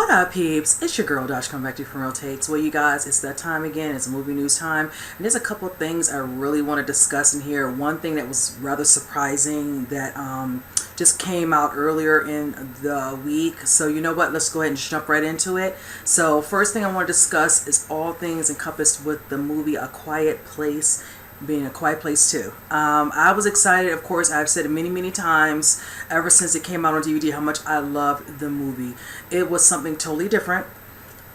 What up, peeps? It's your girl Dash coming back to you from Real Takes. Well, you guys, it's that time again. It's movie news time, and there's a couple of things I really want to discuss in here. One thing that was rather surprising that just came out earlier in the week. So you know what? Let's go ahead and jump right into it. So first thing I want to discuss is all things encompassed with the movie A Quiet Place, being A Quiet Place 2. I was excited, of course. I've said it many times ever since it came out on DVD how much I loved the movie. It was something totally different.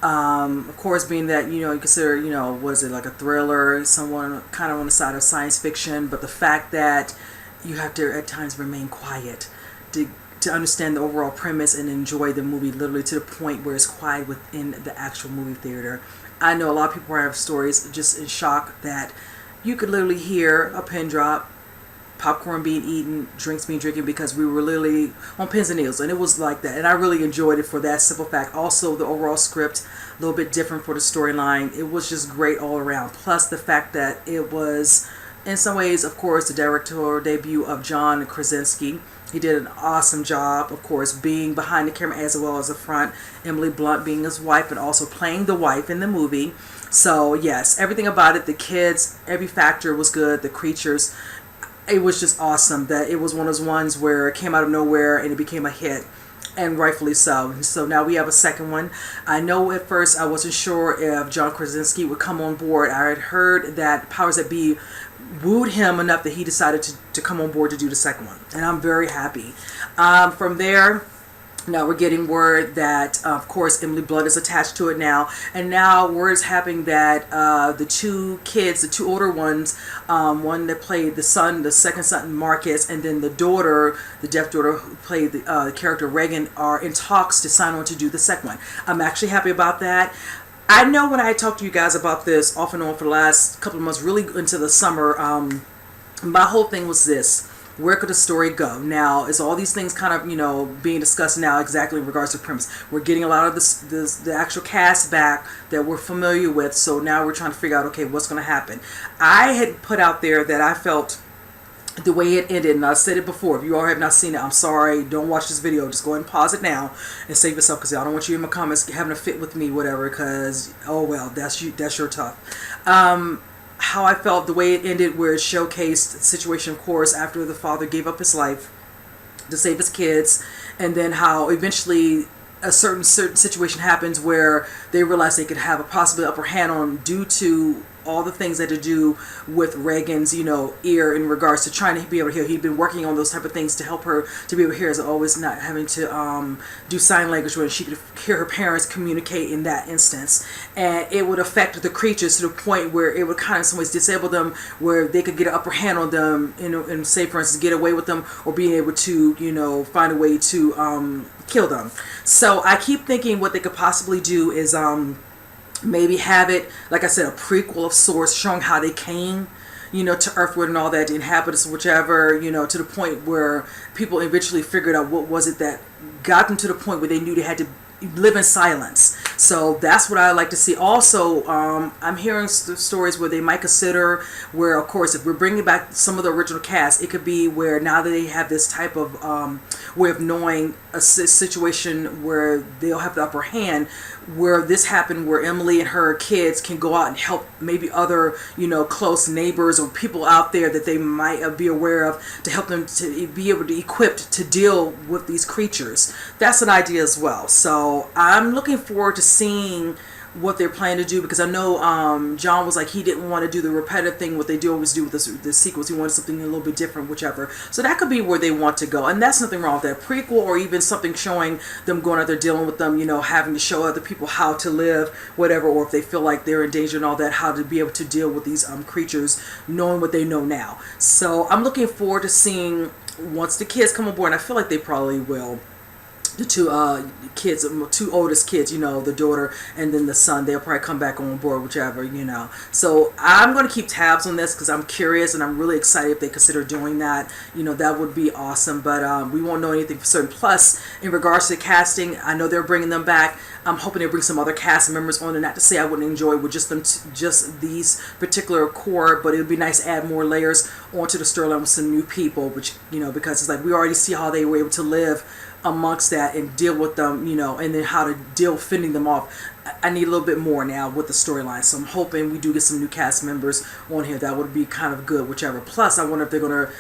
Of course, being that, you consider, was it like a thriller, someone kind of on the side of science fiction, but the fact that you have to at times remain quiet to understand the overall premise and enjoy the movie literally to the point where it's quiet within the actual movie theater. I know a lot of people have stories just in shock that you could literally hear a pin drop, popcorn being eaten, drinks being drinking, because we were literally on pins and needles, and it was like that. And I really enjoyed it for that simple fact. Also, the overall script, a little bit different for the storyline. It was just great all around. Plus the fact that it was, in some ways, of course, the directorial debut of John Krasinski. He did an awesome job, of course, being behind the camera as well as the front. Emily Blunt being his wife, but also playing the wife in the movie. So yes, everything about it, the kids, every factor was good. The creatures, it was just awesome. That it was one of those ones where it came out of nowhere and it became a hit, and rightfully so. So now we have a second one. I know at first I wasn't sure if John Krasinski would come on board. I had heard that powers that be wooed him enough that he decided to come on board to do the second one, and I'm very happy. From there, now we're getting word that, of course, Emily Blunt is attached to it now, and now word is happening that the two kids, the two older ones, one that played the son, the second son, Marcus, and then the daughter, the deaf daughter who played the character Reagan, are in talks to sign on to do the second one. I'm actually happy about that. I know when I talked to you guys about this off and on for the last couple of months, really into the summer, my whole thing was this: where could the story go? Now, is all these things kind of, being discussed now exactly in regards to premise? We're getting a lot of the actual cast back that we're familiar with, so now we're trying to figure out, okay, what's going to happen. I had put out there that I felt the way it ended, and I said it before, if you all have not seen it, I'm sorry, don't watch this video, just go ahead and pause it now and save yourself, because I don't want you in my comments having a fit with me, whatever, because, oh well, that's your tough. How I felt the way it ended, where it showcased the situation, of course, after the father gave up his life to save his kids, and then how eventually a certain situation happens where they realize they could have a possibly upper hand on due to all the things that to do with Reagan's, ear in regards to trying to be able to hear. He'd been working on those type of things to help her to be able to hear, as always, not having to do sign language when she could hear her parents communicate in that instance. And it would affect the creatures to the point where it would kind of in some ways disable them, where they could get an upper hand on them, and say, for instance, get away with them, or being able to, find a way to kill them. So I keep thinking what they could possibly do is maybe have it, like I said, a prequel of sorts, showing how they came, to Earthwood and all that, the inhabitants, whichever, to the point where people eventually figured out what was it that got them to the point where they knew they had to live in silence. So that's what I like to see. Also, I'm hearing stories where they might consider where, of course, if we're bringing back some of the original cast, it could be where now that they have this type of way of knowing a situation where they'll have the upper hand, where this happened, where Emily and her kids can go out and help maybe other, close neighbors or people out there that they might be aware of, to help them to be able to equipped to deal with these creatures. That's an idea as well. So I'm looking forward to seeing what they're planning to do, because I know John was like, he didn't want to do the repetitive thing what they do always do with the sequels. He wanted something a little bit different, whichever. So that could be where they want to go, and that's nothing wrong with that. Prequel, or even something showing them going out there dealing with them, having to show other people how to live, whatever, or if they feel like they're in danger and all that, how to be able to deal with these creatures, knowing what they know now. So I'm looking forward to seeing once the kids come on board, and I feel like they probably will. The two oldest kids, the daughter and then the son, they'll probably come back on board, whichever, So I'm going to keep tabs on this, because I'm curious and I'm really excited if they consider doing that. That would be awesome, but we won't know anything for certain. Plus, in regards to the casting, I know they're bringing them back. I'm hoping they bring some other cast members on, and not to say I wouldn't enjoy with just them, just these particular core, but it would be nice to add more layers onto the storyline with some new people, which, because it's like we already see how they were able to live amongst that and deal with them, and then how to deal fending them off. I need a little bit more now with the storyline, so I'm hoping we do get some new cast members on here. That would be kind of good, whichever. Plus, I wonder if they're gonna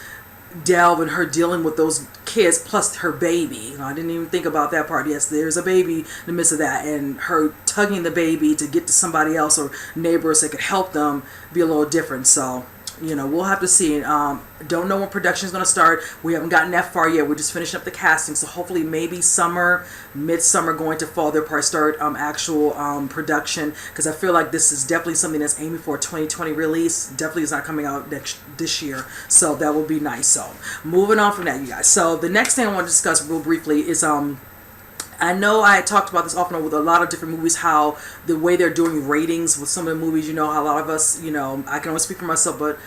delve in her dealing with those kids plus her baby. I didn't even think about that part. Yes, there's a baby in the midst of that, and her tugging the baby to get to somebody else or neighbors that could help them be a little different. So we'll have to see. Don't know when production is going to start. We haven't gotten that far yet. We're just finishing up the casting, so hopefully maybe summer, midsummer, going to fall, they'll probably start actual production, because I feel like this is definitely something that's aiming for a 2020 release. Definitely is not coming out this year, so that will be nice. So moving on from that, you guys. So the next thing I want to discuss real briefly is I know I talked about this off and on with a lot of different movies, how the way they're doing ratings with some of the movies, how a lot of us, I can only speak for myself, but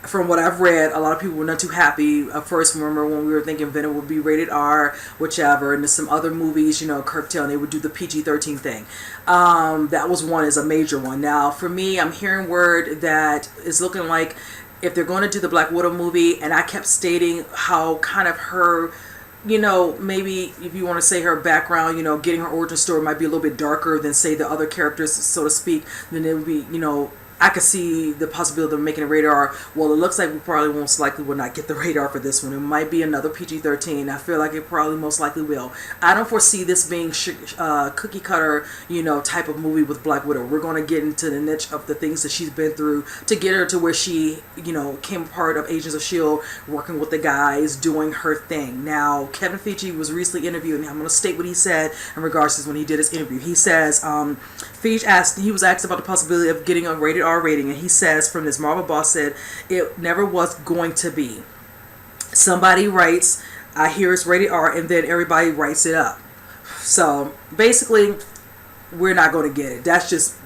from what I've read, a lot of people were not too happy at first. Remember when we were thinking Venom would be rated R, whichever, and there's some other movies, Kirk Tail, and they would do the PG-13 thing. That was one, is a major one. Now, for me, I'm hearing word that it's looking like if they're going to do the Black Widow movie, and I kept stating how kind of her, maybe if you want to say her background, getting her origin story might be a little bit darker than, say, the other characters, so to speak, then it would be, I could see the possibility of making a rated R. Well, it looks like we probably most likely will not get the rated R for this one. It might be another PG-13. I feel like it probably most likely will. I don't foresee this being cookie cutter, type of movie with Black Widow. We're going to get into the niche of the things that she's been through to get her to where she, came part of Agents of S.H.I.E.L.D., working with the guys, doing her thing. Now, Kevin Feige was recently interviewed, and I'm going to state what he said in regards to this when he did his interview. He says, he was asked about the possibility of getting a rated R rating, and he says, from this, Marvel boss said, it never was going to be. Somebody writes, I hear it's rated R, and then everybody writes it up. So basically, we're not going to get it. That's just,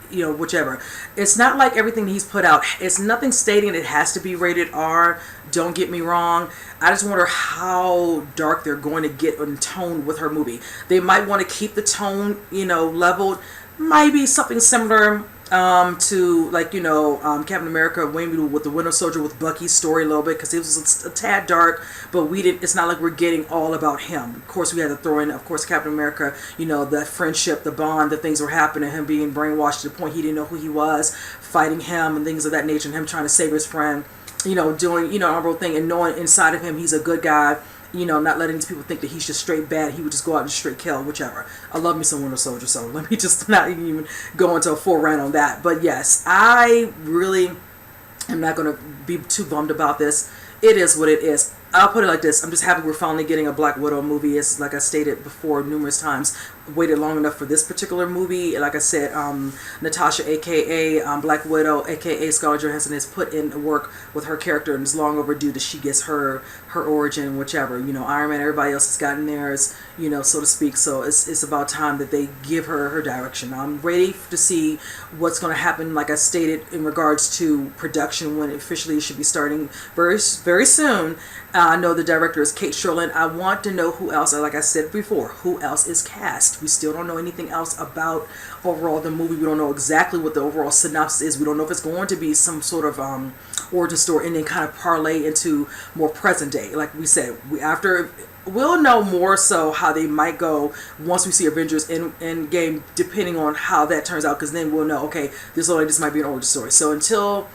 whichever. It's not like everything he's put out. It's nothing stating it has to be rated R. Don't get me wrong. I just wonder how dark they're going to get in tone with her movie. They might want to keep the tone, leveled. Might be something similar to, like, Captain America, with the Winter Soldier, with Bucky's story a little bit, because it was a tad dark, but it's not like we're getting all about him. Of course, we had to throw in, of course, Captain America, that friendship, the bond, the things were happening, him being brainwashed to the point he didn't know who he was, fighting him and things of that nature, and him trying to save his friend, doing, a whole thing, and knowing inside of him he's a good guy, not letting these people think that he's just straight bad. He would just go out and straight kill, whichever. I love me some Winter Soldier, so let me just not even go into a full rant on that. But yes, I really am not going to be too bummed about this. It is what it is. I'll put it like this. I'm just happy we're finally getting a Black Widow movie. It's like I stated before numerous times, waited long enough for this particular movie. Like I said, Natasha, aka Black Widow, aka Scarlett Johansson, has put in work with her character, and it's long overdue that she gets her origin, whichever. Iron Man, everybody else has gotten theirs, so to speak. So it's about time that they give her direction. I'm ready to see what's going to happen, like I stated, in regards to production, when officially it should be starting very, very soon. I know the director is Kate Shortland. I want to know who else, like I said before, who else is cast. We still don't know anything else about overall the movie. We don't know exactly what the overall synopsis is. We don't know if it's going to be some sort of origin story and then kind of parlay into more present day. Like we said, we'll know more so how they might go once we see Avengers Endgame, depending on how that turns out, because then we'll know, okay, this might be an origin story. So until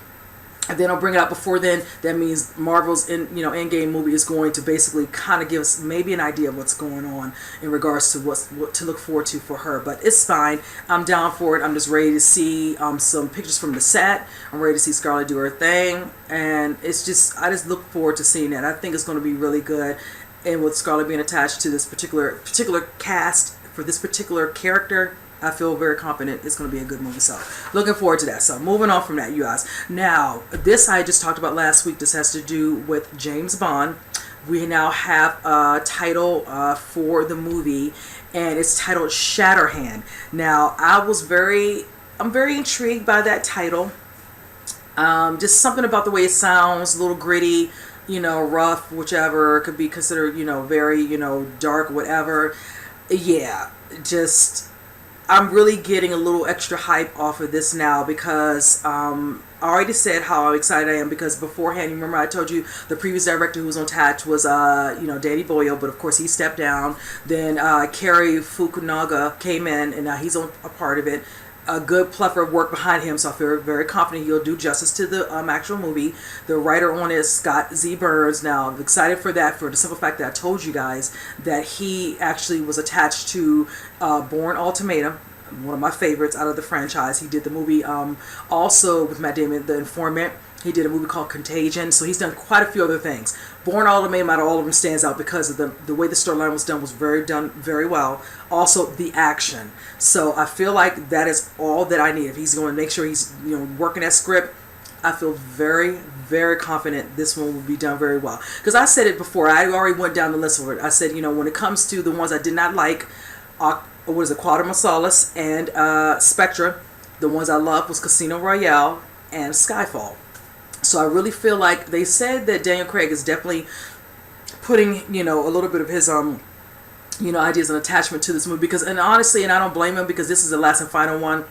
they don't bring it out before then, that means Marvel's Endgame movie is going to basically kind of give us maybe an idea of what's going on in regards to what to look forward to for her. But it's fine. I'm down for it. I'm just ready to see some pictures from the set. I'm ready to see Scarlett do her thing, and I just look forward to seeing that. I think it's going to be really good, and with Scarlett being attached to this particular cast for this particular character, I feel very confident it's going to be a good movie. So looking forward to that. So moving on from that, you guys. Now, this I just talked about last week. This has to do with James Bond. We now have a title for the movie, and it's titled Shatterhand. Now, I'm very intrigued by that title. Just something about the way it sounds, a little gritty, rough, whichever. It could be considered, very, dark, whatever. Yeah, just I'm really getting a little extra hype off of this now because I already said how excited I am because beforehand, you remember I told you the previous director who was on Tatch was, Danny Boyle, but of course he stepped down. Then Cary Fukunaga came in, and now he's on a part of it. A good plethora of work behind him, so I feel very confident he'll do justice to the actual movie. The writer on it is Scott Z. Burns. Now, I'm excited for that for the simple fact that I told you guys that he actually was attached to Bourne Ultimatum, one of my favorites out of the franchise. He did the movie also with Matt Damon, The Informant. He did a movie called Contagion. So he's done quite a few other things. Bourne Ultimatum, out of all of them, stands out because of the way the storyline was done very well. Also, the action. So I feel like that is all that I need. If he's going to make sure he's working that script, I feel very, very confident this one will be done very well. Because I said it before. I already went down the list of it. I said, when it comes to the ones I did not like, Quantum Solace and Spectra. The ones I loved was Casino Royale and Skyfall. So I really feel like they said that Daniel Craig is definitely putting, a little bit of his, ideas and attachment to this movie. Because, and honestly, and I don't blame him because this is the last and final one.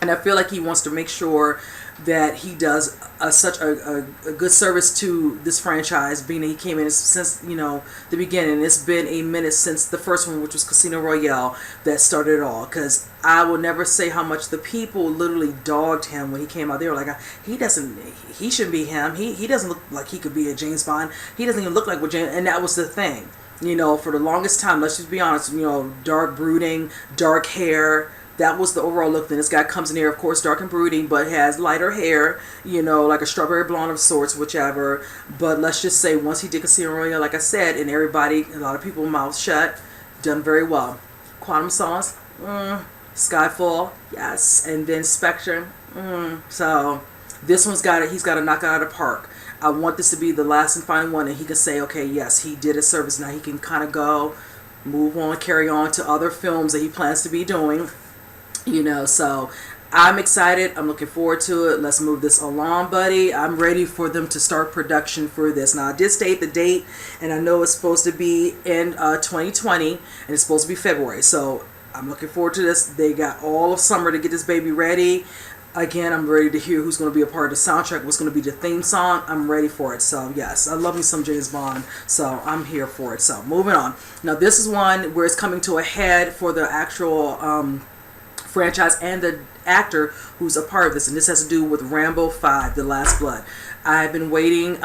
And I feel like he wants to make sure that he does such a good service to this franchise, being that he came in since, the beginning. It's been a minute since the first one, which was Casino Royale, that started it all. Because I will never say how much the people literally dogged him when he came out. They were like, he shouldn't be him. He doesn't look like he could be a James Bond. He doesn't even look like what James, and that was the thing. For the longest time, let's just be honest, dark brooding, dark hair. That was the overall look. Then this guy comes in here, of course, dark and brooding, but has lighter hair, like a strawberry blonde of sorts, whichever. But let's just say once he did Casino Royale, like I said, and a lot of people mouths shut, done very well. Quantum Solace, Skyfall, yes, and then Spectre. So this one's he's got to knock it out of the park. I want this to be the last and final one, and he can say, okay, yes, he did his service. Now he can kind of go, move on, carry on to other films that he plans to be doing. So I'm excited. I'm looking forward to it. Let's move this along, buddy. I'm ready for them to start production for this. Now, I did state the date, and I know it's supposed to be in 2020, and it's supposed to be February. So I'm looking forward to this. They got all of summer to get this baby ready. Again, I'm ready to hear who's going to be a part of the soundtrack, what's going to be the theme song. I'm ready for it. So, yes, I love me some James Bond, so I'm here for it. So, moving on. Now, this is one where it's coming to a head for the actual franchise and the actor who's a part of this, and this has to do with Rambo 5 The Last Blood. I've been waiting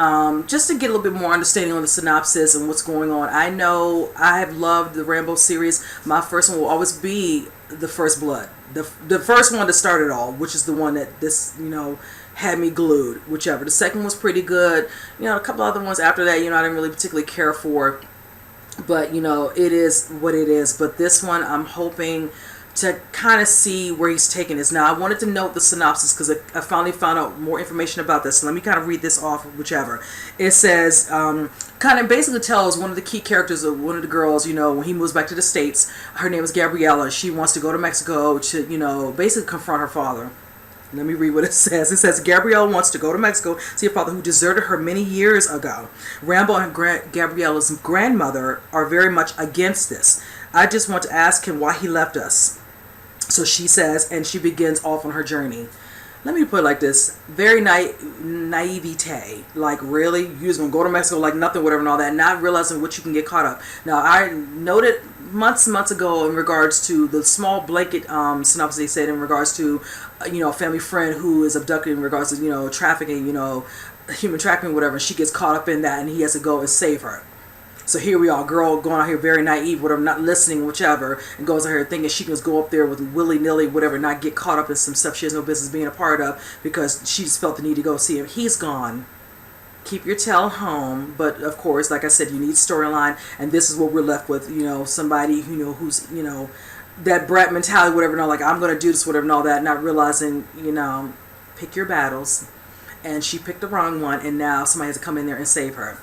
just to get a little bit more understanding on the synopsis and what's going on. I know I have loved the Rambo series. My first one will always be The First Blood, the first one to start it all, which is the one that this had me glued, whichever. The second was pretty good. A couple other ones after that I didn't really particularly care for, but it is what it is. But this one I'm hoping to kind of see where he's taking this. Now, I wanted to note the synopsis because I finally found out more information about this. So let me kind of read this off, whichever. It says, kind of basically tells one of the key characters of one of the girls, when he moves back to the States. Her name is Gabriella. She wants to go to Mexico to, basically confront her father. Let me read what it says. It says, Gabrielle wants to go to Mexico, see her father who deserted her many years ago. Rambo and Gabriella's grandmother are very much against this. I just want to ask him why he left us. So she says, and she begins off on her journey. Let me put it like this. Very naivete. Like, really? You just going to go to Mexico like nothing, whatever, and all that, not realizing what you can get caught up. Now, I noted months ago in regards to the small blanket synopsis they said in regards to, a family friend who is abducted in regards to, trafficking, human trafficking, whatever. And she gets caught up in that and he has to go and save her. So here we are, girl going out here very naive, whatever, not listening, whichever, and goes out here thinking she can just go up there with willy-nilly, whatever, not get caught up in some stuff she has no business being a part of because she just felt the need to go see him. He's gone. Keep your tail home. But, of course, like I said, you need storyline, and this is what we're left with, somebody, who's, that brat mentality, whatever, like, I'm going to do this, whatever, and all that, not realizing, pick your battles. And she picked the wrong one, and now somebody has to come in there and save her.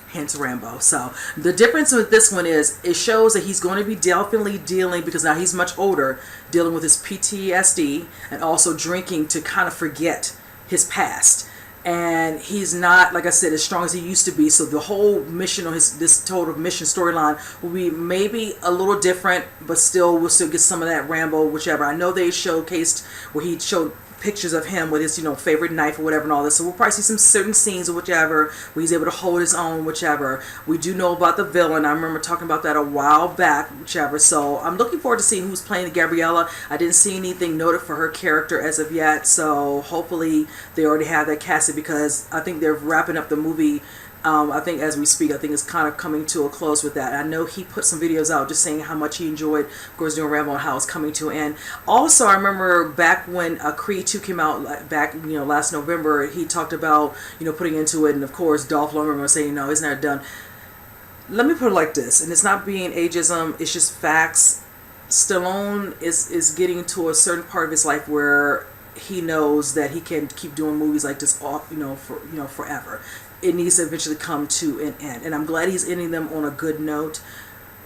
Hence Rambo. So the difference with this one is it shows that he's going to be definitely dealing, because now he's much older, dealing with his PTSD and also drinking to kind of forget his past. and he's not, like I said, as strong as he used to be. So the whole mission, or this total mission storyline, will be maybe a little different, but still we'll still get some of that Rambo, whichever. I know they showcased where he showed pictures of him with his, favorite knife or whatever and all this. So we'll probably see some certain scenes or whichever where he's able to hold his own, whichever. We do know about the villain. I remember talking about that a while back, whichever. So I'm looking forward to seeing who's playing Gabriella. I didn't see anything noted for her character as of yet. So hopefully they already have that casted, because I think they're wrapping up the movie. I think as we speak, I think it's kind of coming to a close with that. I know he put some videos out just saying how much he enjoyed, of course, doing Rambo and how it's coming to an end. Also, I remember back when Creed 2 came out back, last November, he talked about, putting into it. And of course, Dolph Lundgren was saying, no, it's not done. Let me put it like this, and it's not being ageism, it's just facts. Stallone is getting to a certain part of his life where he knows that he can keep doing movies like this off, forever. It needs to eventually come to an end, and I'm glad he's ending them on a good note.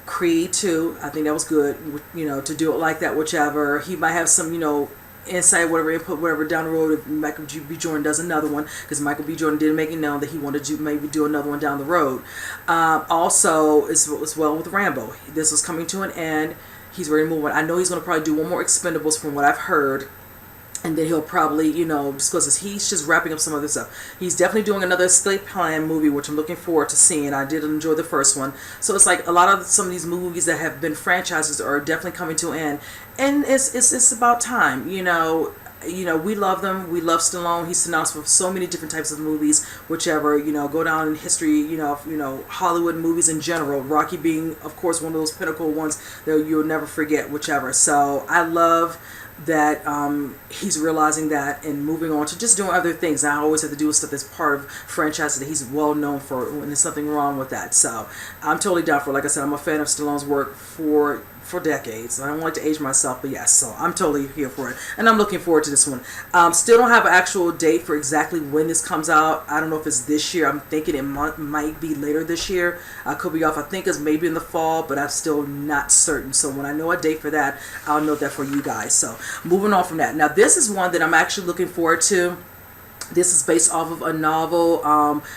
Creed 2, I think that was good, to do it like that, whichever. He might have some, insight, whatever, input, whatever, down the road if Michael B. Jordan does another one, because Michael B. Jordan did make it known that he wanted to maybe do another one down the road. Also, as well with Rambo, this was coming to an end. He's ready to move on. I know he's going to probably do one more Expendables from what I've heard. And then he'll probably, just because he's just wrapping up some other stuff. He's definitely doing another Escape Plan movie, which I'm looking forward to seeing. I did enjoy the first one. So it's like a lot of some of these movies that have been franchises are definitely coming to an end. And it's about time, we love them. We love Stallone. He's synonymous with so many different types of movies, whichever, go down in history, Hollywood movies in general. Rocky being, of course, one of those pinnacle ones that you'll never forget, whichever. So I love that he's realizing that and moving on to just doing other things. I always have to do stuff that's part of franchises that he's well known for, and there's nothing wrong with that. So I'm totally down for it. Like I said, I'm a fan of Stallone's work for decades. I don't like to age myself, but yes, so I'm totally here for it, and I'm looking forward to this one. Still don't have an actual date for exactly when this comes out. I don't know if it's this year. I'm thinking it might be later this year. I could be off. I think it's maybe in the fall, but I'm still not certain. So when I know a date for that, I'll note that for you guys. So moving on from that. Now this is one that I'm actually looking forward to. This is based off of a novel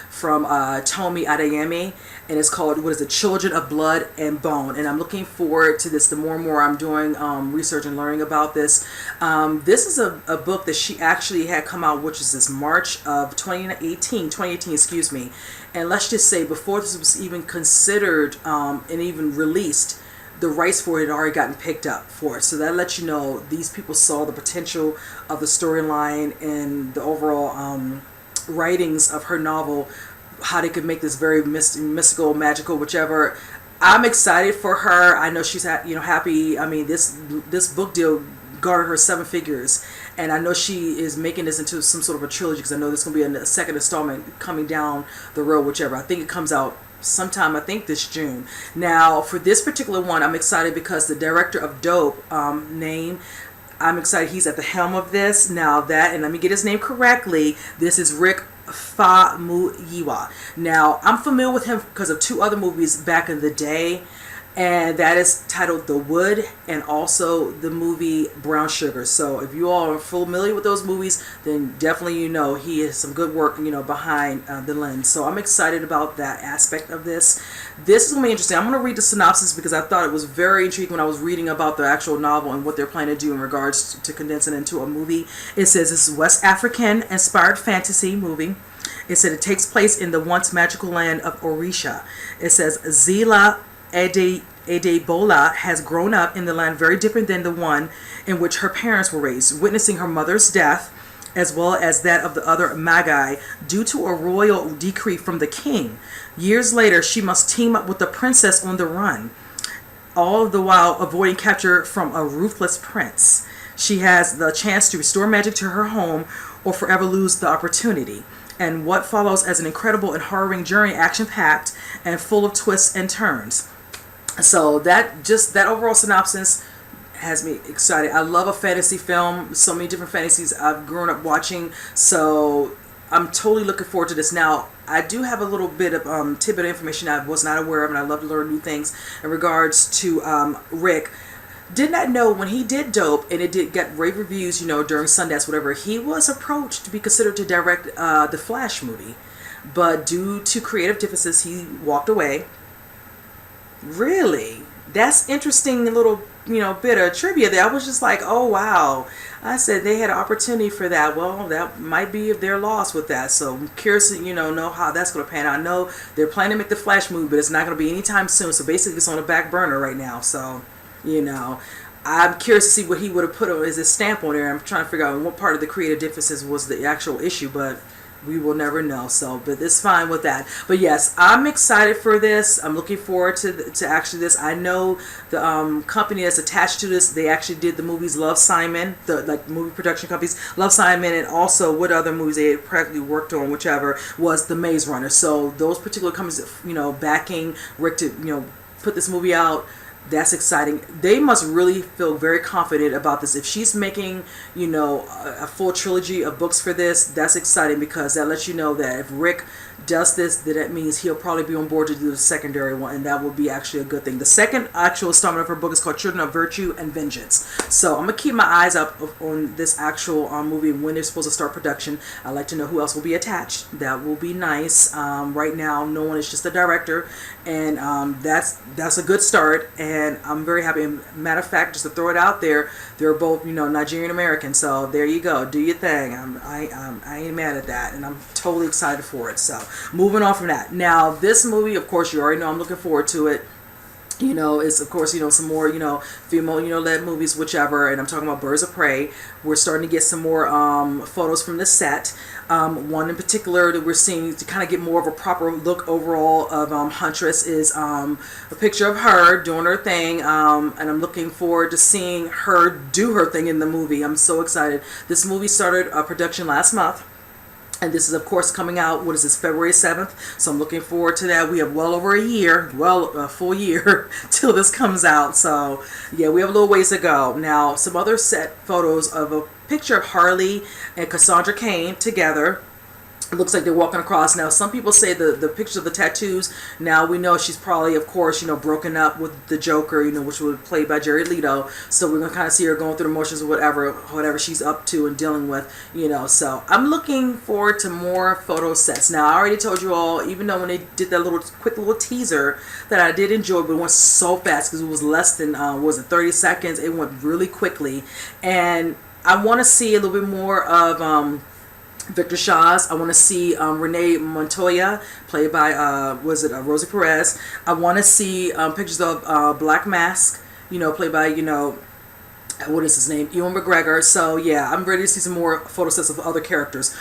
from Tomi Adeyemi, and it's called, Children of Blood and Bone. And I'm looking forward to this. The more and more I'm doing research and learning about this. This is a book that she actually had come out, which is this March of 2018, excuse me. And let's just say before this was even considered and even released, the rights for it had already gotten picked up for it. So that lets you know these people saw the potential of the storyline and the overall writings of her novel, how they could make this very mystical, magical, whichever. I'm excited for her. I know she's happy. I mean, this book deal garnered her 7 figures, and I know she is making this into some sort of a trilogy, because I know there's going to be a second installment coming down the road, whichever. I think it comes out sometime, I think this June. Now for this particular one, I'm excited because the director of Dope, I'm excited he's at the helm of this. Now that, and let me get his name correctly, this is Rick Famuyiwa. Now I'm familiar with him because of 2 other movies back in the day, and that is titled The Wood and also the movie Brown Sugar. So if you all are familiar with those movies, then definitely he has some good work behind the lens. So I'm excited about that aspect of this. This is going to be interesting. I'm going to read the synopsis because I thought it was very intriguing when I was reading about the actual novel and what they're planning to do in regards to condensing it into a movie. It says this is West African inspired fantasy movie. It said it takes place in the once magical land of Orisha. It says Zila Adebola has grown up in the land very different than the one in which her parents were raised, witnessing her mother's death as well as that of the other Magi due to a royal decree from the king. Years later, she must team up with the princess on the run, all the while avoiding capture from a ruthless prince. She has the chance to restore magic to her home or forever lose the opportunity. And what follows as an incredible and harrowing journey, action-packed and full of twists and turns. So that overall synopsis has me excited. I love a fantasy film. So many different fantasies I've grown up watching. So I'm totally looking forward to this. Now, I do have a little bit of tidbit of information I was not aware of, and I love to learn new things in regards to Rick. Did not know when he did Dope and it did get rave reviews, during Sundance, whatever. He was approached to be considered to direct the Flash movie, but due to creative differences, he walked away. Really? That's interesting little, bit of trivia there. I was just like, oh wow. I said they had an opportunity for that. Well, that might be if they're lost with that. So I'm curious to, know how that's going to pan out. I know they're planning to make the Flash movie, but it's not going to be anytime soon. So basically it's on the back burner right now. So, I'm curious to see what he would have put as his stamp on there. I'm trying to figure out what part of the creative differences was the actual issue, but we will never know. So, but it's fine with that. But yes, I'm excited for this. I'm looking forward to actually this. I know the company that's attached to this. They actually did the movies Love, Simon, the movie production companies Love, Simon, and also what other movies they had practically worked on, whichever was the Maze Runner. So those particular companies, backing Rick to put this movie out. That's exciting. They must really feel very confident about this. If she's making, a full trilogy of books for this, that's exciting because that lets you know that if Rick does this, then that means he'll probably be on board to do the secondary one, and that will be actually a good thing. The second actual installment of her book is called Children of Virtue and Vengeance. So I'm going to keep my eyes up on this actual movie and when they're supposed to start production. I'd like to know who else will be attached. That will be nice. Right now, no one is just the director, and that's a good start, and I'm very happy. Matter of fact, just to throw it out there, they're both Nigerian American, so there you go, do your thing. I ain't mad at that, and I'm totally excited for it. So moving on from that, now this movie, of course, you already know I'm looking forward to it. It's of course, some more, female, led movies, whichever. And I'm talking about Birds of Prey. We're starting to get some more photos from the set. One in particular that we're seeing to kind of get more of a proper look overall of Huntress is a picture of her doing her thing. And I'm looking forward to seeing her do her thing in the movie. I'm so excited. This movie started production last month. And this is, of course, coming out, February 7th. So I'm looking forward to that. We have well over a full year till this comes out. So, yeah, we have a little ways to go. Now, some other set photos of a picture of Harley and Cassandra Cain together. It looks like they're walking across. Now, some people say the pictures of the tattoos. Now, we know she's probably, of course, broken up with the Joker, which was played by Jared Leto. So we're going to kind of see her going through the motions of whatever she's up to and dealing with, So I'm looking forward to more photo sets. Now, I already told you all, even though when they did that quick little teaser that I did enjoy, but it went so fast because it was less than, 30 seconds. It went really quickly. And I want to see a little bit more of Victor Shaw's. I want to see Renee Montoya, played by Rosie Perez. I want to see pictures of Black Mask, played by what is his name, Ewan McGregor. So yeah, I'm ready to see some more photo sets of other characters.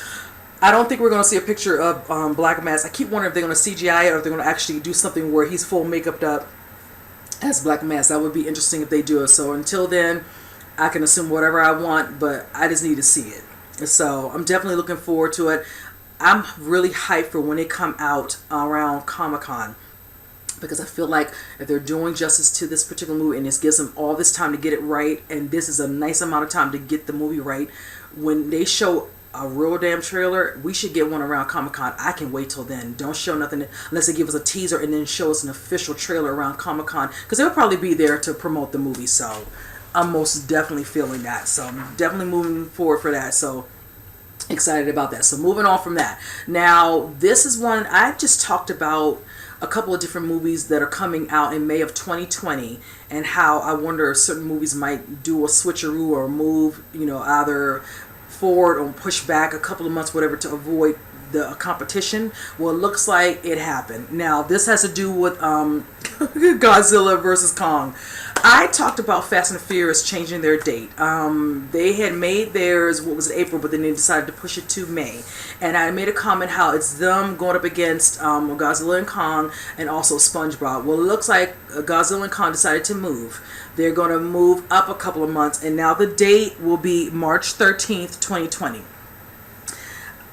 I don't think we're going to see a picture of Black Mask. I keep wondering if they're going to CGI it or if they're going to actually do something where he's full makeup up as Black Mask. That would be interesting if they do it. So until then, I can assume whatever I want, but I just need to see it. So I'm definitely looking forward to it. I'm really hyped for when they come out around Comic-Con, because I feel like if they're doing justice to this particular movie and this gives them all this time to get it right, and this is a nice amount of time to get the movie right, when they show a real damn trailer, we should get one around Comic-Con. I can wait till then. Don't show nothing unless they give us a teaser and then show us an official trailer around Comic-Con, because they'll probably be there to promote the movie. So I'm most definitely feeling that. So I'm definitely moving forward for that. So excited about that. So moving on from that. Now, this is one I just talked about, a couple of different movies that are coming out in May of 2020, and how I wonder if certain movies might do a switcheroo or move, either forward or push back a couple of months, whatever, to avoid the competition. Well, it looks like it happened. Now, this has to do with Godzilla versus Kong. I talked about Fast and Furious changing their date. They had made theirs, April, but then they decided to push it to May. And I made a comment how it's them going up against Godzilla and Kong, and also SpongeBob. Well, it looks like Godzilla and Kong decided to move. They're going to move up a couple of months, and now the date will be March 13th, 2020.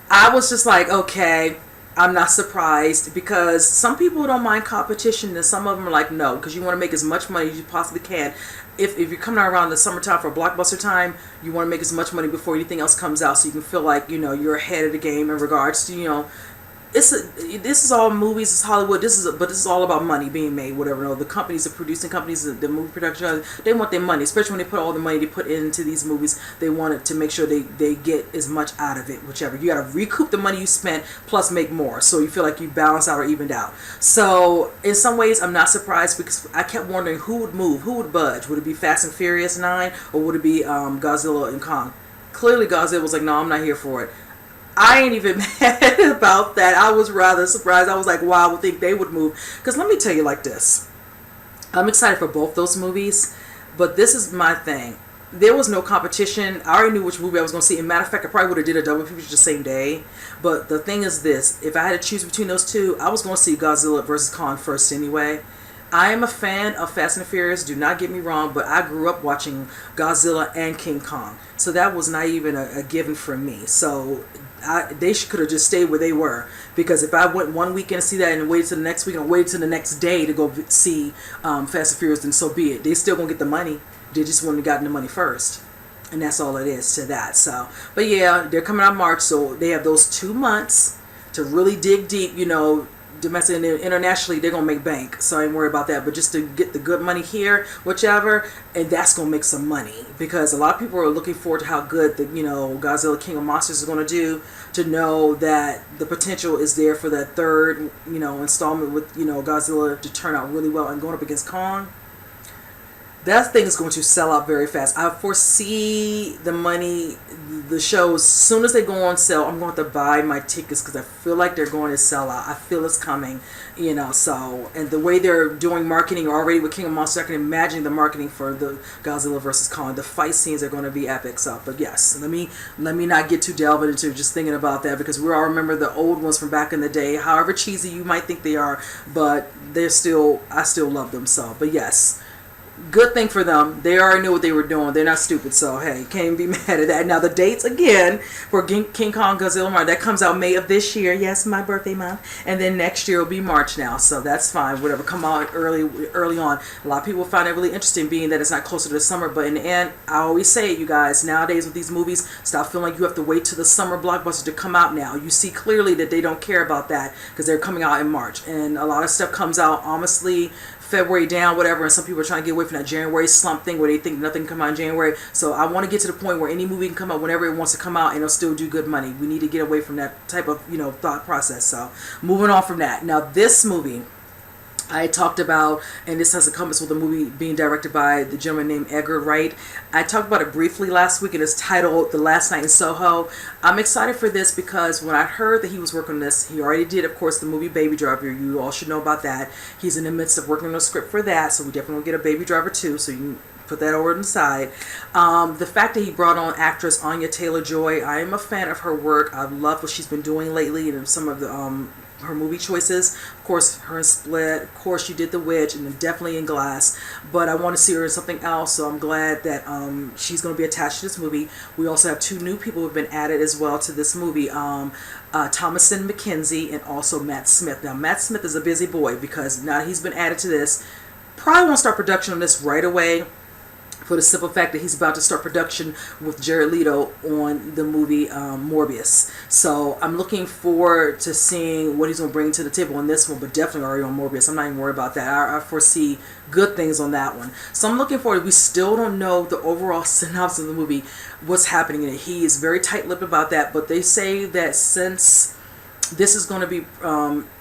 I was just like, okay, I'm not surprised, because some people don't mind competition, and some of them are like, no, because you want to make as much money as you possibly can. If you're coming out around the summertime for blockbuster time, you want to make as much money before anything else comes out, so you can feel like, you're ahead of the game in regards to, This is all movies. It's Hollywood. But this is all about money being made. Whatever. No, the companies, the producing companies, the movie production, they want their money. Especially when they put all the money they put into these movies, they want it to make sure they get as much out of it. Whichever, you got to recoup the money you spent plus make more, so you feel like you balance out or evened out. So in some ways, I'm not surprised because I kept wondering who would move, who would budge. Would it be Fast and Furious 9 or would it be Godzilla and Kong? Clearly, Godzilla was like, no, I'm not here for it. I ain't even mad about that. I was rather surprised. I was like, wow, I would think they would move. Because let me tell you like this. I'm excited for both those movies, but this is my thing. There was no competition. I already knew which movie I was going to see. As a matter of fact, I probably would have did a double feature the same day. But the thing is this. If I had to choose between those two, I was going to see Godzilla vs. Kong first anyway. I am a fan of Fast and Furious, do not get me wrong, but I grew up watching Godzilla and King Kong. So that was not even a given for me. So they could have just stayed where they were. Because if I went one weekend to see that and waited till the next week and waited till the next day to go see Fast and Furious, then so be it. They still going to get the money. They just wouldn't have gotten the money first. And that's all it is to that. So, but yeah, they're coming out March, so they have those 2 months to really dig deep, domestic and internationally. They're gonna make bank, so I ain't worried about that. But just to get the good money here, whichever, and that's gonna make some money because a lot of people are looking forward to how good the Godzilla King of Monsters is gonna do. To know that the potential is there for that third installment with Godzilla to turn out really well and going up against Kong. That thing is going to sell out very fast. I foresee the money, the shows, as soon as they go on sale, I'm going to buy my tickets because I feel like they're going to sell out. I feel it's coming, so, and the way they're doing marketing already with King of Monsters, I can imagine the marketing for the Godzilla vs. Kong. The fight scenes are going to be epic, so, but yes, let me not get too delved into just thinking about that because we all remember the old ones from back in the day, however cheesy you might think they are, but I still love them, so, but yes. Good thing for them. They already knew what they were doing. They're not stupid, so hey, can't even be mad at that. Now the dates again for King Kong Godzilla, that comes out May of this year. Yes, my birthday month, and then next year will be March now, so that's fine. Whatever, come out early on. A lot of people find it really interesting, being that it's not closer to the summer. But in the end, I always say it, you guys. Nowadays with these movies, stop feeling like you have to wait till the summer blockbusters to come out. Now you see clearly that they don't care about that because they're coming out in March, and a lot of stuff comes out honestly February down, whatever, and some people are trying to get away from that January slump thing where they think nothing can come out in January. So I want to get to the point where any movie can come out whenever it wants to come out and it'll still do good money. We need to get away from that type of thought process. So moving on from that. Now this movie I talked about, and this has a compass with the movie being directed by the gentleman named Edgar Wright. I talked about it briefly last week, and it's titled The Last Night in Soho. I'm excited for this because when I heard that he was working on this, he already did, of course, the movie Baby Driver. You all should know about that. He's in the midst of working on a script for that, so we definitely will get a Baby Driver 2, so you can put that over on the side. The fact that he brought on actress Anya Taylor-Joy, I am a fan of her work. I love what she's been doing lately and some of the her movie choices. Of course, her in Split. Of course, she did The Witch, and then definitely in Glass. But I want to see her in something else, so I'm glad that she's going to be attached to this movie. We also have 2 new people who have been added as well to this movie. Thomasin McKenzie and also Matt Smith. Now, Matt Smith is a busy boy because now he's been added to this. Probably won't start production on this right away, for the simple fact that he's about to start production with Jared Leto on the movie Morbius. So I'm looking forward to seeing what he's going to bring to the table on this one, but definitely already on Morbius. I'm not even worried about that. I foresee good things on that one. So I'm looking forward. We still don't know the overall synopsis of the movie, what's happening in it. He is very tight-lipped about that, but they say that since this is going to be,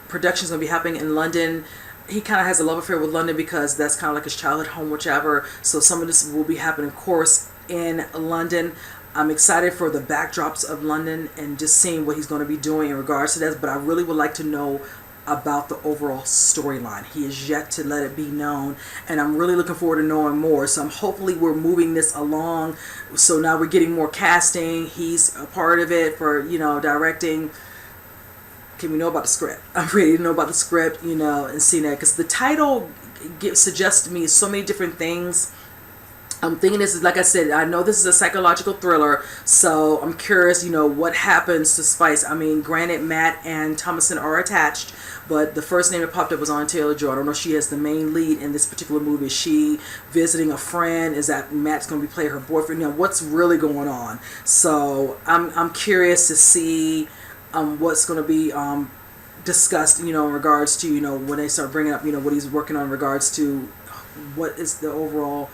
production is going to be happening in London, he kind of has a love affair with London because that's kind of like his childhood home, whichever. So some of this will be happening, of course, in London. I'm excited for the backdrops of London and just seeing what he's going to be doing in regards to that. But I really would like to know about the overall storyline. He is yet to let it be known, and I'm really looking forward to knowing more. So hopefully we're moving this along. So now we're getting more casting. He's a part of it for directing. Can we know about the script? I'm ready to know about the script, and see that, because the title suggests to me so many different things. I'm thinking this is, like I said, I know this is a psychological thriller, so I'm curious, what happens to Spice. I mean, granted, Matt and Thomasin are attached, but the first name that popped up was Anya Taylor-Joy. I don't know if she has the main lead in this particular movie. Is she visiting a friend? Is that Matt's going to be playing her boyfriend? What's really going on? So I'm curious to see what's going to be discussed, in regards to, when they start bringing up, what he's working on in regards to what is the overall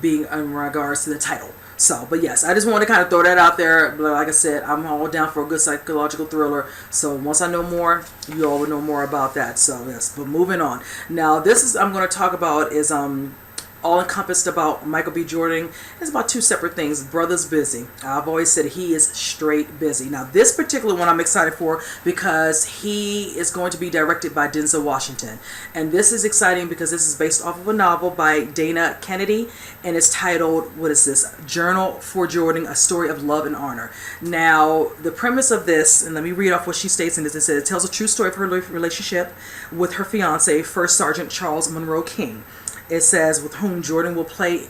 being in regards to the title. So, but yes, I just want to kind of throw that out there. But like I said, I'm all down for a good psychological thriller. So once I know more, you all will know more about that. So yes, but moving on. Now, this is I'm going to talk about is all encompassed about Michael B. Jordan. It's about two separate things. Brother's busy. I've always said he is straight busy. Now, this particular one I'm excited for because he is going to be directed by Denzel Washington. And this is exciting because this is based off of a novel by Dana Kennedy, and it's titled, what is this? Journal for Jordan, A Story of Love and Honor. Now, the premise of this, and let me read off what she states in this. It says, it tells a true story of her relationship with her fiance, First Sergeant Charles Monroe King. It says, with whom Jordan will play,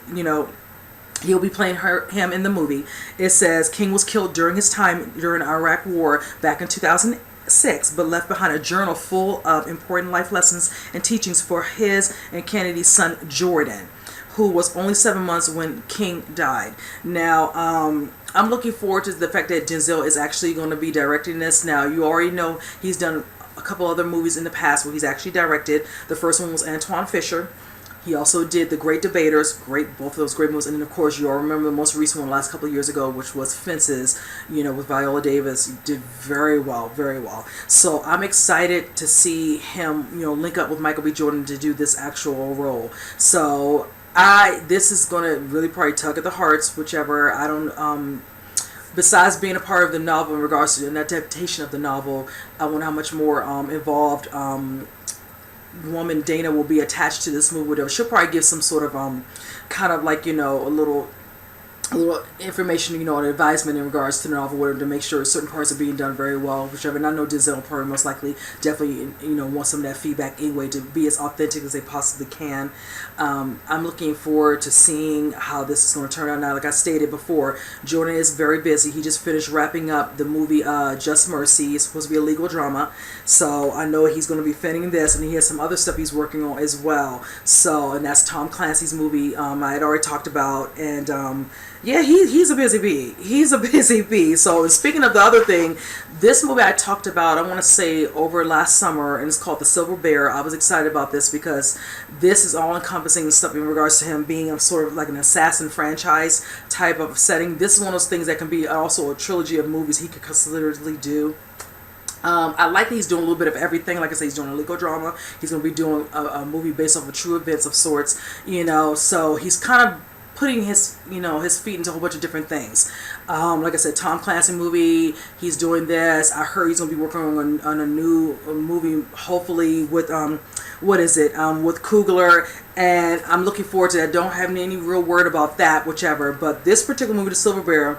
he'll be playing him in the movie. It says, King was killed during his time during the Iraq War back in 2006, but left behind a journal full of important life lessons and teachings for his and Kennedy's son, Jordan, who was only 7 months when King died. Now, I'm looking forward to the fact that Denzel is actually going to be directing this. Now, you already know he's done a couple other movies in the past where he's actually directed. The first one was Antoine Fisher. He also did The Great Debaters, both of those great movies. And then, of course, you all remember the most recent one last couple of years ago, which was Fences, with Viola Davis. He did very well, very well. So I'm excited to see him, link up with Michael B. Jordan to do this actual role. So this is going to really probably tug at the hearts, whichever. I don't, besides being a part of the novel in regards to an adaptation of the novel, I wonder how much more involved woman Dana will be attached to this movie. Whatever, she'll probably give some sort of kind of like a little information, an advisement in regards to the novel, whatever, to make sure certain parts are being done very well, whichever. And I know Denzel probably most likely definitely want some of that feedback anyway to be as authentic as they possibly can. I'm looking forward to seeing how this is going to turn out. Now, like I stated before, Jordan is very busy. He just finished wrapping up the movie Just Mercy. It's supposed to be a legal drama, so I know he's going to be finishing this, and he has some other stuff he's working on as well. So, and that's Tom Clancy's movie I had already talked about, and yeah, he's a busy bee. He's a busy bee. So speaking of the other thing, this movie I talked about, I want to say over last summer, and it's called The Silver Bear. I was excited about this because this is all encompassing stuff in regards to him being a sort of like an assassin franchise type of setting. This is one of those things that can be also a trilogy of movies he could considerably do. I like that he's doing a little bit of everything. Like I said, he's doing a legal drama. He's going to be doing a movie based off of true events of sorts, so he's kind of putting his his feet into a whole bunch of different things. Like I said, Tom Clancy movie, he's doing this. I heard he's going to be working on a new movie, hopefully with with Coogler, and I'm looking forward to that. Don't have any real word about that, whichever. But this particular movie, The Silver Bear,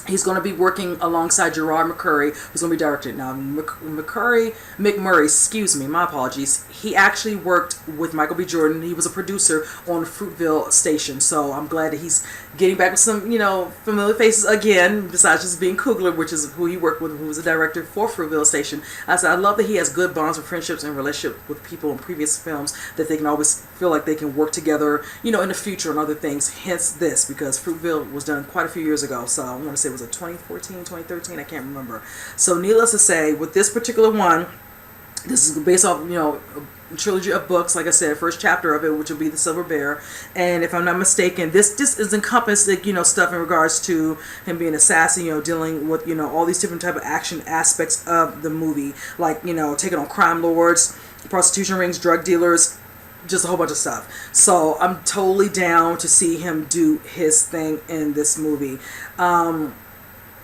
he's going to be working alongside Gerard McMurray, who's going to be directed. Now, McMurray, excuse me, my apologies. He actually worked with Michael B. Jordan. He was a producer on Fruitvale Station. So I'm glad that he's getting back with some, familiar faces again, besides just being Coogler, which is who he worked with, who was a director for Fruitvale Station. I said, I love that he has good bonds and friendships and relationship with people in previous films that they can always feel like they can work together, in the future and other things. Hence this, because Fruitvale was done quite a few years ago. So I want to say, was it 2014, 2013? I can't remember. So needless to say, with this particular one, this is based off, a trilogy of books. Like I said, first chapter of it, which will be The Silver Bear. And if I'm not mistaken, this is encompassed, stuff in regards to him being an assassin, dealing with, all these different type of action aspects of the movie. Like, taking on crime lords, prostitution rings, drug dealers, just a whole bunch of stuff. So I'm totally down to see him do his thing in this movie.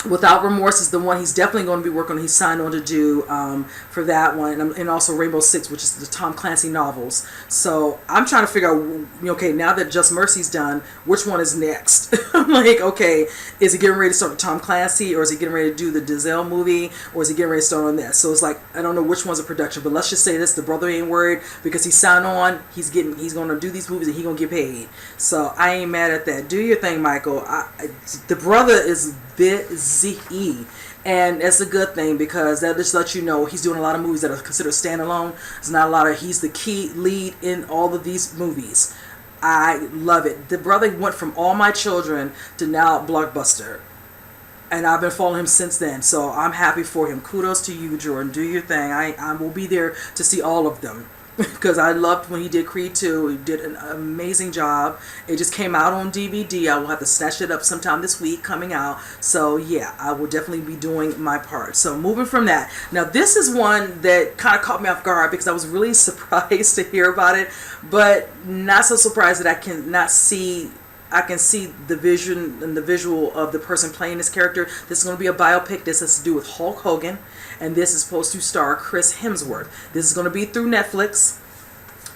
Without Remorse is the one he's definitely going to be working on. He's signed on to do for that one, and also Rainbow Six, which is the Tom Clancy novels. So I'm trying to figure out, okay, now that Just Mercy's done, which one is next? I'm like, okay, is he getting ready to start with Tom Clancy, or is he getting ready to do the Denzel movie, or is he getting ready to start on this? So it's like, I don't know which one's a production, but let's just say this: the brother ain't worried because he signed on. He's going to do these movies and he's going to get paid. So I ain't mad at that. Do your thing, Michael. The brother is busy, and that's a good thing because that just lets you know he's doing a lot of movies that are considered standalone. There's not a lot of, he's the key lead in all of these movies. I love it. The brother went from All My Children to now Blockbuster. and I've been following him since then. So I'm happy for him. Kudos to you, Jordan. Do your thing. I will be there to see all of them. Because I loved when he did Creed 2. He did an amazing job. It just came out on DVD. I will have to snatch it up sometime this week coming out. So yeah, I will definitely be doing my part. So moving from that. Now this is one that kind of caught me off guard because I was really surprised to hear about it. But not so surprised that I can see the vision and the visual of the person playing this character. This is going to be a biopic. This has to do with Hulk Hogan. And this is supposed to star Chris Hemsworth. This is going to be through Netflix.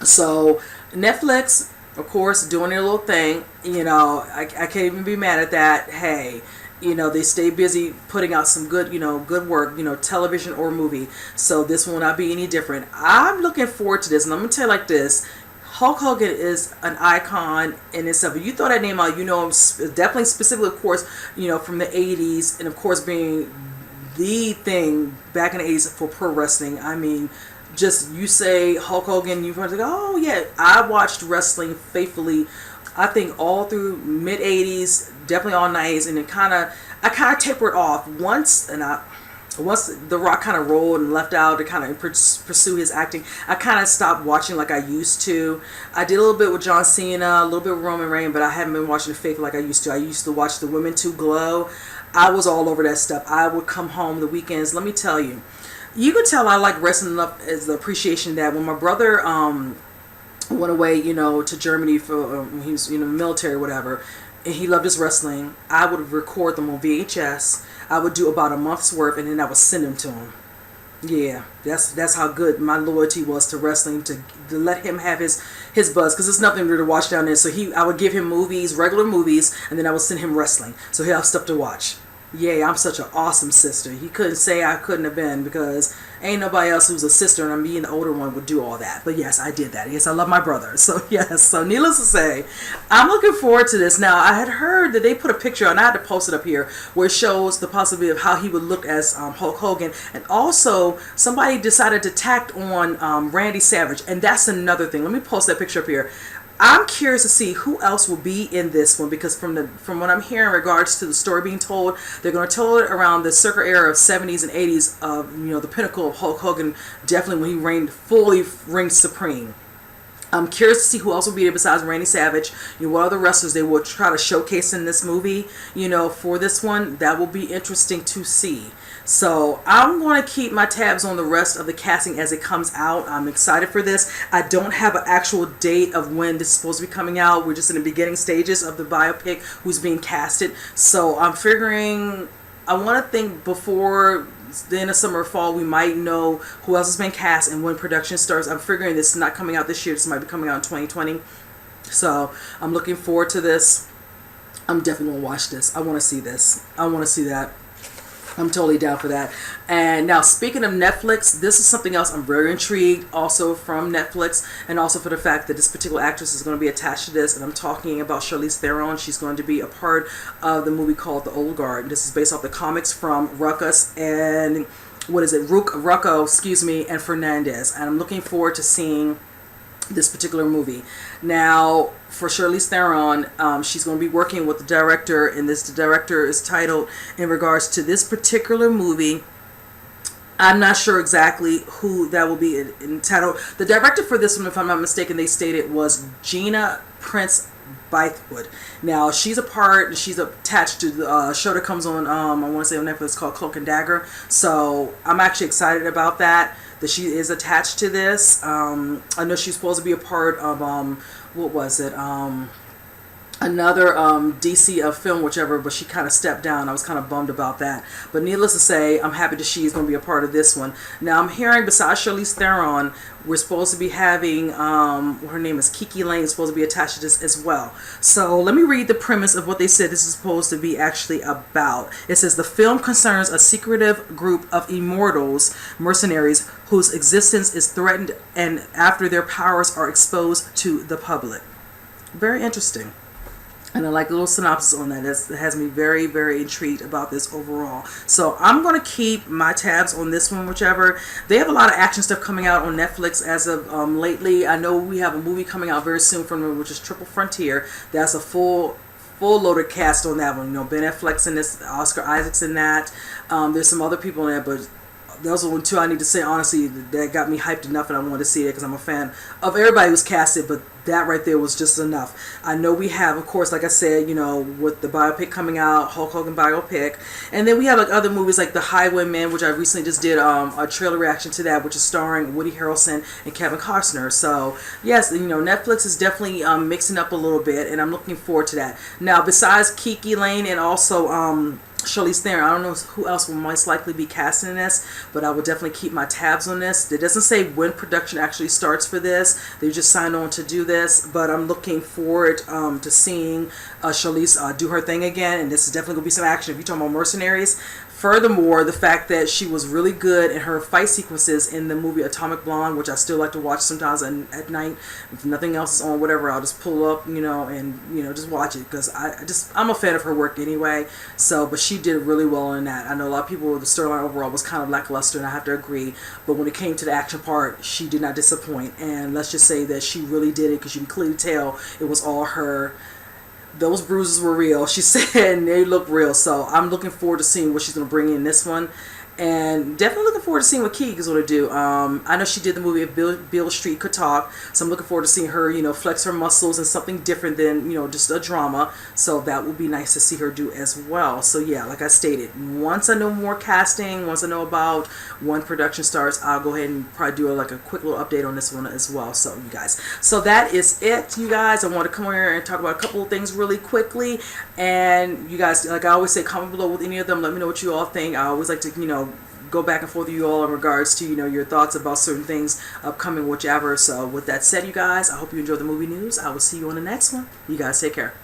So Netflix, of course, doing their little thing. You know, I can't even be mad at that. Hey, you know, they stay busy putting out some good, good work, television or movie. So this will not be any different. I'm looking forward to this. And I'm going to tell you like this. Hulk Hogan is an icon in itself. If you throw that name out, you know him definitely specifically, of course, from the 80s. And, of course, being the thing back in the 80s for pro wrestling. I mean, just you say Hulk Hogan, you're like, oh yeah, I watched wrestling faithfully. I think all through mid 80s, definitely all 90s, and I kind of tapered off once The Rock kind of rolled and left out to kind of pursue his acting. I kind of stopped watching like I used to. I did a little bit with John Cena, a little bit with Roman Reigns, but I haven't been watching it faithfully like I used to. I used to watch the Women to Glow. I was all over that stuff. I would come home the weekends. Let me tell you, you could tell I like wrestling enough as the appreciation that when my brother went away, to Germany for when he was in the military or whatever, and he loved his wrestling, I would record them on VHS. I would do about a month's worth, and then I would send them to him. Yeah, that's how good my loyalty was to wrestling, to let him have his buzz, because there's nothing to watch down there. So I would give him movies, regular movies, and then I would send him wrestling, so he'll have stuff to watch. Yeah, I'm such an awesome sister. He couldn't say I couldn't have been, because ain't nobody else who's a sister, and I'm being the older one, would do all that. But yes, I did that. Yes, I love my brother. So yes, so needless to say, I'm looking forward to this. Now, I had heard that they put a picture, and I had to post it up here, where it shows the possibility of how he would look as Hulk Hogan. And also, somebody decided to tack on Randy Savage, and that's another thing. Let me post that picture up here. I'm curious to see who else will be in this one, because from what I'm hearing in regards to the story being told, they're going to tell it around the circa era of 70s and 80s of the pinnacle of Hulk Hogan, definitely when he fully reigned supreme. I'm curious to see who else will be there besides Randy Savage. What other wrestlers they will try to showcase in this movie, for this one. That will be interesting to see. So I'm going to keep my tabs on the rest of the casting as it comes out. I'm excited for this. I don't have an actual date of when this is supposed to be coming out. We're just in the beginning stages of the biopic, who's being casted. So I'm figuring, I want to think before the end of summer or fall, we might know who else has been cast and when production starts. I'm figuring this is not coming out this year. This might be coming out in 2020. So I'm looking forward to this. I'm definitely going to watch this. I want to see this. I want to see that. I'm totally down for that. And now, speaking of Netflix, this is something else I'm very intrigued also from Netflix, and also for the fact that this particular actress is going to be attached to this. And I'm talking about Charlize Theron. She's going to be a part of the movie called The Old Guard. This is based off the comics from Ruckus and Rucco, and Fernandez. And I'm looking forward to seeing this particular movie. Now, for Charlize Theron, she's going to be working with the director, and the director is titled, in regards to this particular movie, I'm not sure exactly who that will be entitled. The director for this one, if I'm not mistaken, they stated was Gina Prince Bythewood. Now, she's attached to the show that comes on, I want to say on Netflix, called Cloak and Dagger. So I'm actually excited about that she is attached to this. I know she's supposed to be a part of, another DC film, whichever, but she kind of stepped down. I was kind of bummed about that. But needless to say, I'm happy that she's going to be a part of this one. Now, I'm hearing besides Charlize Theron, we're supposed to be having, her name is Kiki Lane, is supposed to be attached to this as well. So let me read the premise of what they said this is supposed to be actually about. It says, the film concerns a secretive group of immortals, mercenaries, whose existence is threatened and after their powers are exposed to the public. Very interesting. And I like the little synopsis on that. That has me very, very intrigued about this overall. So I'm going to keep my tabs on this one, whichever. They have a lot of action stuff coming out on Netflix as of lately. I know we have a movie coming out very soon from them, which is Triple Frontier. That's a full full loaded cast on that one. You know, Ben Affleck's in this, Oscar Isaac's in that. There's some other people in there, but those are one two I need to say honestly that got me hyped enough, and I wanted to see it because I'm a fan of everybody who's casted. But that right there was just enough. I know we have, of course, like I said, you know, with the biopic coming out, Hulk Hogan biopic, and then we have like other movies like The Highwayman, which I recently just did a trailer reaction to that, which is starring Woody Harrelson and Kevin Costner. So yes, you know, Netflix is definitely mixing up a little bit, and I'm looking forward to that. Now, besides Kiki Lane and also Charlize Theron, I don't know who else will most likely be casting in this, but I will definitely keep my tabs on this. It doesn't say when production actually starts for this. They just signed on to do this, but I'm looking forward to seeing Charlize do her thing again, and this is definitely going to be some action. If you're talking about mercenaries, furthermore, the fact that she was really good in her fight sequences in the movie Atomic Blonde, which I still like to watch sometimes at night. If nothing else is on, whatever, I'll just pull up, you know, and, you know, just watch it because I'm a fan of her work anyway. So, but she did really well in that. I know a lot of people, the storyline overall was kind of lackluster, and I have to agree. But when it came to the action part, she did not disappoint. And let's just say that she really did it because you can clearly tell it was all her. Those bruises were real, she said, and they look real. So I'm looking forward to seeing what she's going to bring in this one. And definitely looking forward to seeing what Keegan's going to do. I know she did the movie If Beale Street Could Talk, so I'm looking forward to seeing her, you know, flex her muscles in something different than, you know, just a drama. So that will be nice to see her do as well. So yeah, like I stated, once I know more casting, once I know about when production starts, I'll go ahead and probably do a quick little update on this one as well. So you guys, so that is it, you guys. I want to come here and talk about a couple of things really quickly. And you guys, like I always say, comment below with any of them. Let me know what you all think. I always like to, you know, go back and forth with you all in regards to, you know, your thoughts about certain things upcoming, whichever. So with that said, you guys, I hope you enjoyed the movie news. I will see you on the next one. You guys take care.